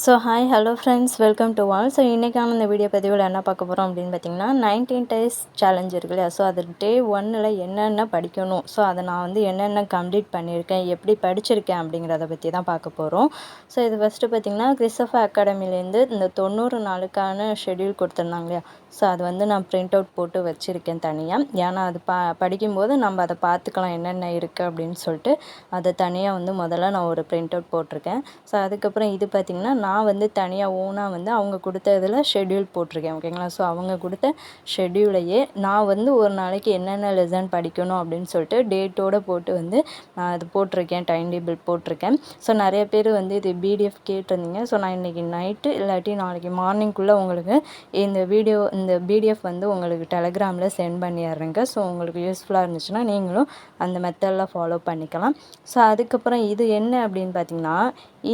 So hi hello friends welcome to all. So இன்றைக்கான இந்த video பதிவில் என்ன பார்க்க போகிறோம் அப்படின்னு பார்த்தீங்கன்னா 19 டேஸ் சேலஞ்ச் இருக்கு இல்லையா. ஸோ அது டே 1ல் என்னென்ன படிக்கணும், ஸோ அதை நான் வந்து என்னென்ன கம்ப்ளீட் பண்ணியிருக்கேன், எப்படி படிச்சிருக்கேன் அப்படிங்கிறத பற்றி தான் பார்க்க போகிறோம். ஸோ இது ஃபஸ்ட்டு பார்த்திங்கன்னா கிறிஸ்டோஃபர் அகாடமிலேருந்து இந்த 90 நாளுக்கான ஷெட்யூல் கொடுத்துருந்தாங்க இல்லையா. ஸோ அது வந்து நான் பிரிண்ட் அவுட் போட்டு வச்சுருக்கேன் தனியாக. ஏன்னா அது படிக்கும்போது நம்ம அதை பார்த்துக்கலாம் என்னென்ன இருக்குது அப்படின்னு சொல்லிட்டு அதை தனியாக வந்து முதல்ல நான் ஒரு பிரிண்ட் அவுட் போட்டிருக்கேன். ஸோ அதுக்கப்புறம் இது பார்த்திங்கன்னா நான் வந்து தனியாக ஓனாக வந்து அவங்க கொடுத்த இதில் ஷெட்யூல் போட்டிருக்கேன். ஓகேங்களா. ஸோ அவங்க கொடுத்த ஷெட்யூலையே நான் வந்து ஒரு நாளைக்கு என்னென்ன லெசன் படிக்கணும் அப்படின்னு சொல்லிட்டு டேட்டோடு போட்டு வந்து நான் அது போட்டிருக்கேன், டைம் டேபிள் போட்டிருக்கேன். ஸோ நிறைய பேர் வந்து இது பிடிஎஃப் கேட்டிருந்தீங்க. ஸோ நான் இன்றைக்கி நைட்டு இல்லாட்டி நாளைக்கு மார்னிங்குள்ளே உங்களுக்கு இந்த பிடிஎஃப் வந்து உங்களுக்கு டெலகிராமில் சென்ட் பண்ணிடுறேங்க. ஸோ உங்களுக்கு யூஸ்ஃபுல்லாக இருந்துச்சுன்னா நீங்களும் அந்த மெத்தடில் ஃபாலோ பண்ணிக்கலாம். ஸோ அதுக்கப்புறம் இது என்ன அப்படின்னு பார்த்தீங்கன்னா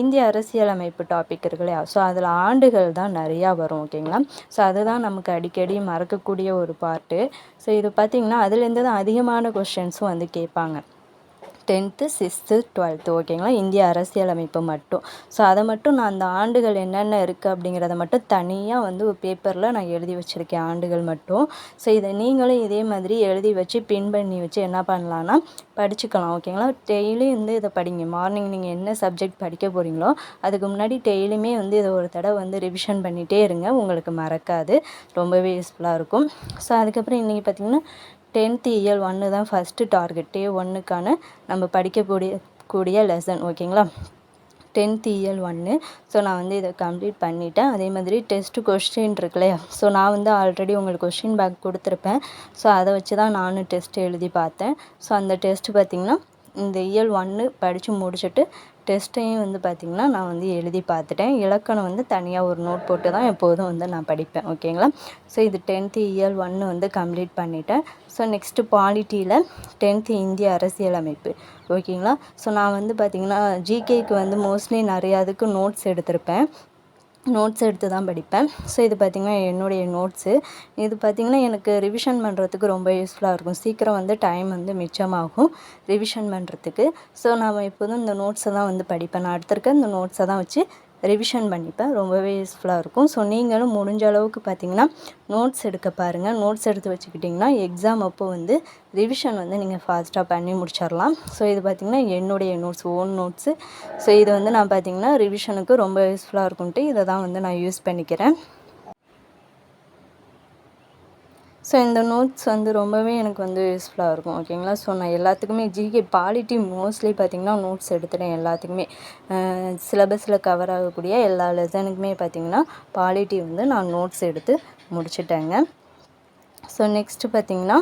இந்திய அரசியலமைப்பு டாபிக் இருக்கு இல்லையா. ஸோ அதில் ஆண்டுகள் தான் நிறையா வரும். ஓகேங்களா. ஸோ அதுதான் நமக்கு அடிக்கடி மறக்கக்கூடிய ஒரு பார்ட்டு. ஸோ இது பார்த்திங்கன்னா அதுலேருந்து தான் அதிகமான கொஷின்ஸும் வந்து கேட்பாங்க. 10th 6th 12th ஓகேங்களா. இந்திய அரசியலமைப்பு மட்டும். ஸோ அதை மட்டும் நான் அந்த ஆண்டுகள் என்னென்ன இருக்குது அப்படிங்கிறத மட்டும் தனியாக வந்து ஒரு பேப்பரில் நான் எழுதி வச்சுருக்கேன், ஆண்டுகள் மட்டும். ஸோ இதை நீங்களும் இதே மாதிரி எழுதி வச்சு பின் பண்ணி வச்சு என்ன பண்ணலான்னா படிச்சுக்கலாம். ஓகேங்களா. டெய்லி வந்து இதை படிங்க. மார்னிங் நீங்கள் என்ன சப்ஜெக்ட் படிக்க போகிறீங்களோ அதுக்கு முன்னாடி டெய்லியுமே வந்து இதை ஒரு தடவை வந்து ரிவிஷன் பண்ணிகிட்டே இருங்க. உங்களுக்கு மறக்காது, ரொம்பவே யூஸ்ஃபுல்லாக இருக்கும். ஸோ அதுக்கப்புறம் இன்றைக்கி பார்த்திங்கன்னா 10th இயல் 1 தான் ஃபஸ்ட்டு டார்கெட். டே 1க்கான நம்ம படிக்கக்கூடிய லெசன். ஓகேங்களா. 10th இயல் 1. ஸோ நான் வந்து இதை கம்ப்ளீட் பண்ணிட்டேன். அதே மாதிரி டெஸ்ட்டு கொஸ்டின் இருக்கு இல்லையா. ஸோ நான் வந்து ஆல்ரெடி உங்களுக்கு கொஸ்டின் பேக் கொடுத்துருப்பேன். ஸோ அதை வச்சு தான் நானும் டெஸ்ட் எழுதி பார்த்தேன். ஸோ அந்த டெஸ்ட்டு பார்த்திங்கன்னா இந்த இயல் 1 படித்து முடிச்சுட்டு டெஸ்ட்டையும் வந்து பார்த்திங்கன்னா நான் வந்து எழுதி பார்த்துட்டேன். இலக்கணம் வந்து தனியாக ஒரு நோட் போட்டு தான் எப்போதும் வந்து நான் படிப்பேன். ஓகேங்களா. ஸோ இது 10th இயல் 1 வந்து கம்ப்ளீட் பண்ணிட்டேன். ஸோ நெக்ஸ்ட்டு பாலிட்டியில் 10th இந்திய அரசியலமைப்பு. ஓகேங்களா. ஸோ நான் வந்து பார்த்திங்கன்னா ஜிகேக்கு வந்து மோஸ்ட்லி நிறையா அதுக்கு நோட்ஸ் எடுத்து தான் படிப்பேன். ஸோ இது பார்த்திங்கன்னா என்னுடைய நோட்ஸு. இது பார்த்திங்கன்னா எனக்கு ரிவிஷன் பண்ணுறதுக்கு ரொம்ப யூஸ்ஃபுல்லாக இருக்கும். சீக்கிரம் வந்து டைம் வந்து மிச்சமாகும் ரிவிஷன் பண்ணுறதுக்கு. ஸோ நான் எப்போதும் இந்த நோட்ஸை தான் வந்து படிப்பேன். நான் எடுத்திருக்க இந்த நோட்ஸை தான் வச்சு ரிவிஷன் பண்ணிப்பேன். ரொம்பவே யூஸ்ஃபுல்லாக இருக்கும். ஸோ நீங்களும் முடிஞ்ச அளவுக்கு பார்த்திங்கன்னா நோட்ஸ் எடுக்க பாருங்கள். நோட்ஸ் எடுத்து வச்சுக்கிட்டிங்கன்னா எக்ஸாம் அப்போ வந்து ரிவிஷன் வந்து நீங்கள் ஃபாஸ்ட்டாக பண்ணி முடிச்சிடலாம். ஸோ இது பார்த்திங்கன்னா என்னுடைய நோட்ஸ், ஓன் நோட்ஸு. ஸோ இது வந்து நான் பார்த்திங்கன்னா ரிவிஷனுக்கு ரொம்ப யூஸ்ஃபுல்லாக இருக்கும்ட்டு இதை தான் வந்து நான் யூஸ் பண்ணிக்கிறேன். ஸோ இந்த நோட்ஸ் வந்து ரொம்பவே எனக்கு வந்து யூஸ்ஃபுல்லாக இருக்கும். ஓகேங்களா. ஸோ நான் எல்லாத்துக்குமே ஜிகே பாலிட்டி மோஸ்ட்லி பார்த்திங்கன்னா நோட்ஸ் எடுத்துட்டேன். எல்லாத்துக்குமே சிலபஸில் கவர் ஆகக்கூடிய எல்லா லெசனுக்குமே பார்த்திங்கன்னா பாலிட்டி வந்து நான் நோட்ஸ் எடுத்து முடிச்சிட்டேங்க. ஸோ நெக்ஸ்ட்டு பார்த்திங்கன்னா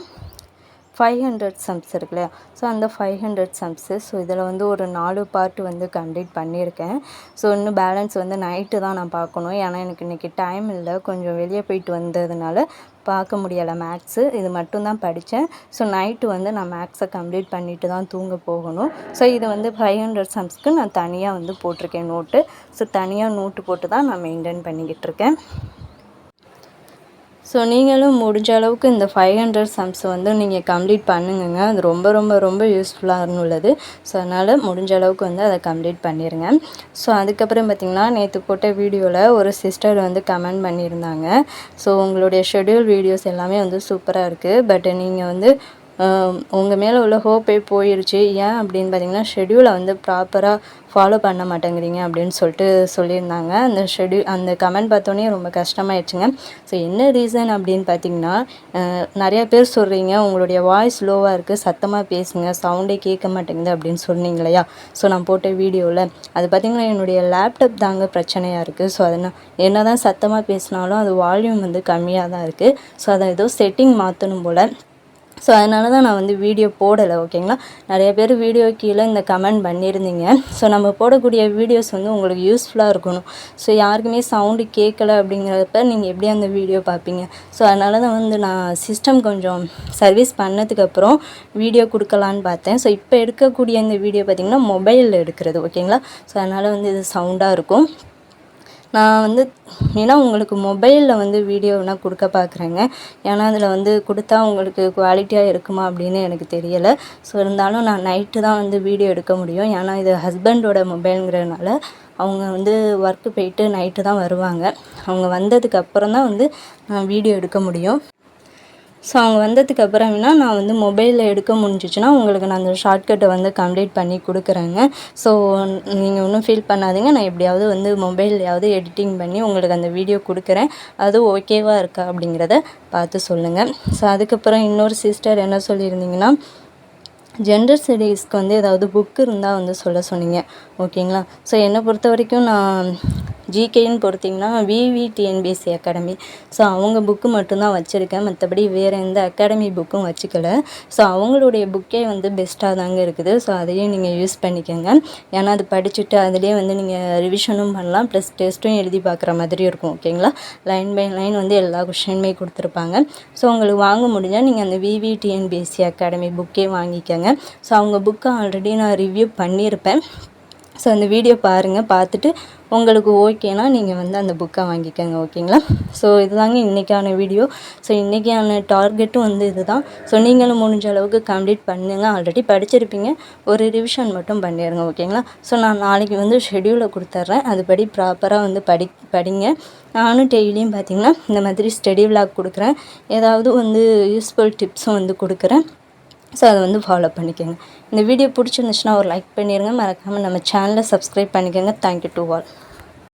500 சம்ஸ் இருக்கு இல்லையா. ஸோ அந்த 500 சம்ஸு. ஸோ இதில் வந்து ஒரு 4 பார்ட் வந்து கம்ப்ளீட் பண்ணியிருக்கேன். ஸோ இன்னும் பேலன்ஸ் வந்து நைட்டு தான் நான் பார்க்கணும். ஏன்னா எனக்கு இன்றைக்கி டைம் இல்லை, கொஞ்சம் வெளியே போயிட்டு வந்ததுனால பார்க்க முடியலை மேக்ஸு. இது மட்டும்தான் படித்தேன். ஸோ நைட்டு வந்து நான் மேக்ஸை கம்ப்ளீட் பண்ணிவிட்டு தான் தூங்க போகணும். ஸோ இது வந்து 500 சம்ஸ்க்கு நான் தனியாக வந்து போட்டிருக்கேன் நோட்டு. ஸோ தனியாக நோட்டு போட்டு தான் நான் மெயின்டைன் பண்ணிக்கிட்டு இருக்கேன். ஸோ நீங்களும் முடிஞ்ச அளவுக்கு இந்த 500 சம்ஸ் வந்து நீங்கள் கம்ப்ளீட் பண்ணுங்கங்க. அது ரொம்ப ரொம்ப ரொம்ப யூஸ்ஃபுல்லாக உள்ளது. ஸோ அதனால் முடிஞ்ச அளவுக்கு வந்து அதை கம்ப்ளீட் பண்ணிடுங்க. ஸோ அதுக்கப்புறம் பார்த்திங்கன்னா நேற்று போட்ட வீடியோவில் ஒரு சிஸ்டர் வந்து கமெண்ட் பண்ணியிருந்தாங்க. ஸோ உங்களுடைய ஷெட்யூல் வீடியோஸ் எல்லாமே வந்து சூப்பராக இருக்குது. பட் நீங்கள் வந்து உங்கள் மேலே உள்ள ஹோப்பே போயிடுச்சு. ஏன் அப்படின்னு பார்த்தீங்கன்னா ஷெட்யூலை வந்து ப்ராப்பராக ஃபாலோ பண்ண மாட்டேங்கிறீங்க அப்படின்னு சொல்லியிருந்தாங்க. அந்த கமெண்ட் பார்த்தோன்னே ரொம்ப கஷ்டமாயிடுச்சுங்க. ஸோ என்ன ரீசன் அப்படின்னு பார்த்தீங்கன்னா நிறையா பேர் சொல்கிறீங்க உங்களுடைய வாய்ஸ் லோவாக இருக்குது, சத்தமாக பேசுங்க, சவுண்டே கேட்க மாட்டேங்குது அப்படின்னு சொன்னீங்க இல்லையா. ஸோ நான் போட்ட வீடியோவில் அது பார்த்திங்கன்னா என்னுடைய லேப்டாப் தாங்க பிரச்சனையாக இருக்குது. ஸோ அதை என்ன தான் சத்தமாக பேசினாலும் அது வால்யூம் வந்து கம்மியாக தான் இருக்குது. ஸோ அதை ஏதோ செட்டிங் மாற்றணும் போல். ஸோ அதனால தான் நான் வந்து வீடியோ போடலை. ஓகேங்களா. நிறைய பேர் வீடியோ கீழே இந்த கமெண்ட் பண்ணியிருந்தீங்க. ஸோ நம்ம போடக்கூடிய வீடியோஸ் வந்து உங்களுக்கு யூஸ்ஃபுல்லாக இருக்கணும். ஸோ யாருக்குமே சவுண்டு கேட்கலை அப்படிங்கிறப்ப நீங்கள் எப்படி அந்த வீடியோ பார்ப்பீங்க. ஸோ அதனால தான் வந்து நான் சிஸ்டம் கொஞ்சம் சர்வீஸ் பண்ணதுக்கப்புறம் வீடியோ கொடுக்கலான்னு பார்த்தேன். ஸோ இப்போ எடுக்கக்கூடிய இந்த வீடியோ பார்த்திங்கன்னா மொபைலில் எடுக்கிறது. ஓகேங்களா. ஸோ அதனால் வந்து இது சவுண்டாக இருக்கும். நான் வந்து ஏன்னா உங்களுக்கு மொபைலில் வந்து வீடியோ வேணால் கொடுக்க பார்க்குறேங்க. ஏன்னா அதில் வந்து கொடுத்தா உங்களுக்கு குவாலிட்டியாக இருக்குமா அப்படின்னு எனக்கு தெரியலை. ஸோ இருந்தாலும் நான் நைட்டு தான் வந்து வீடியோ எடுக்க முடியும். ஏன்னா இது ஹஸ்பண்டோட மொபைலுங்கிறதுனால அவங்க வந்து ஒர்க்கு போயிட்டு நைட்டு தான் வருவாங்க. அவங்க வந்ததுக்கப்புறம் தான் வந்து நான் வீடியோ எடுக்க முடியும். ஸோ அவங்க வந்ததுக்கப்புறம் வேணால் நான் வந்து மொபைலில் எடுக்க முடிஞ்சிச்சுன்னா உங்களுக்கு நான் அந்த ஷார்ட்கட்டை வந்து கம்ப்ளீட் பண்ணி கொடுக்குறேங்க. ஸோ நீங்கள் ஒன்றும் ஃபீல் பண்ணாதீங்க. நான் எப்படியாவது வந்து மொபைல்லையாவது எடிட்டிங் பண்ணி உங்களுக்கு அந்த வீடியோ கொடுக்குறேன். அது ஓகேவா இருக்கா அப்படிங்கிறத பார்த்து சொல்லுங்கள். ஸோ அதுக்கப்புறம் இன்னொரு சிஸ்டர் என்ன சொல்லியிருந்தீங்கன்னா, ஜெண்டர் ஸ்டடீஸ்க்கு வந்து ஏதாவது புக் இருந்தால் வந்து சொல்ல சொன்னீங்க. ஓகேங்களா. ஸோ என்னை பொறுத்த வரைக்கும் நான் ஜிகேன்னு பொறுத்திங்கன்னா விவிடிஎன்பிஎஸ்சி அகாடமி, ஸோ அவங்க புக்கு மட்டும்தான் வச்சுருக்கேன். மற்றபடி வேறு எந்த அகாடமி புக்கும் வச்சுக்கல. ஸோ அவங்களுடைய புக்கே வந்து பெஸ்ட்டாக தாங்க இருக்குது. ஸோ அதையும் நீங்கள் யூஸ் பண்ணிக்கோங்க. ஏன்னா அது படிச்சுட்டு அதிலே வந்து நீங்கள் ரிவிஷனும் பண்ணலாம், ப்ளஸ் டெஸ்ட்டும் எழுதி பார்க்குற மாதிரி இருக்கும். ஓகேங்களா. லைன் பை லைன் வந்து எல்லா கொஷினுமே கொடுத்துருப்பாங்க. ஸோ உங்களுக்கு வாங்க முடிஞ்சால் நீங்கள் அந்த விவிடிஎன்பிஎஸ்சி அகாடமி புக்கே வாங்கிக்கோங்க. ஸோ அவங்க புக்கை ஆல்ரெடி நான் ரிவ்யூ பண்ணியிருப்பேன். ஸோ அந்த வீடியோ பாருங்கள். பார்த்துட்டு உங்களுக்கு ஓகேனா நீங்கள் வந்து அந்த புக்கை வாங்கிக்கோங்க. ஓகேங்களா. ஸோ இதுதாங்க இன்றைக்கான வீடியோ. ஸோ இன்றைக்கான டார்கெட்டும் வந்து இது தான். ஸோ நீங்களும் முடிஞ்ச அளவுக்கு கம்ப்ளீட் பண்ணுங்கள். ஆல்ரெடி படிச்சிருப்பீங்க, ஒரு ரிவிஷன் மட்டும் பண்ணிடுங்க. ஓகேங்களா. ஸோ நான் நாளைக்கு வந்து ஷெடியூலை கொடுத்துட்றேன். அதுபடி ப்ராப்பராக வந்து படிங்க. நானும் டெய்லியும் பார்த்திங்கன்னா இந்த மாதிரி ஸ்டடி விளாக் கொடுக்குறேன். ஏதாவது வந்து யூஸ்ஃபுல் டிப்ஸும் வந்து கொடுக்குறேன். ஸோ அதை வந்து ஃபாலோ பண்ணிக்கோங்க. இந்த வீடியோ பிடிச்சிருந்துச்சுன்னா ஒரு லைக் பண்ணிடுங்க. மறக்காமல் நம்ம சேனலை சப்ஸ்கிரைப் பண்ணிக்கோங்க. Thank you to all.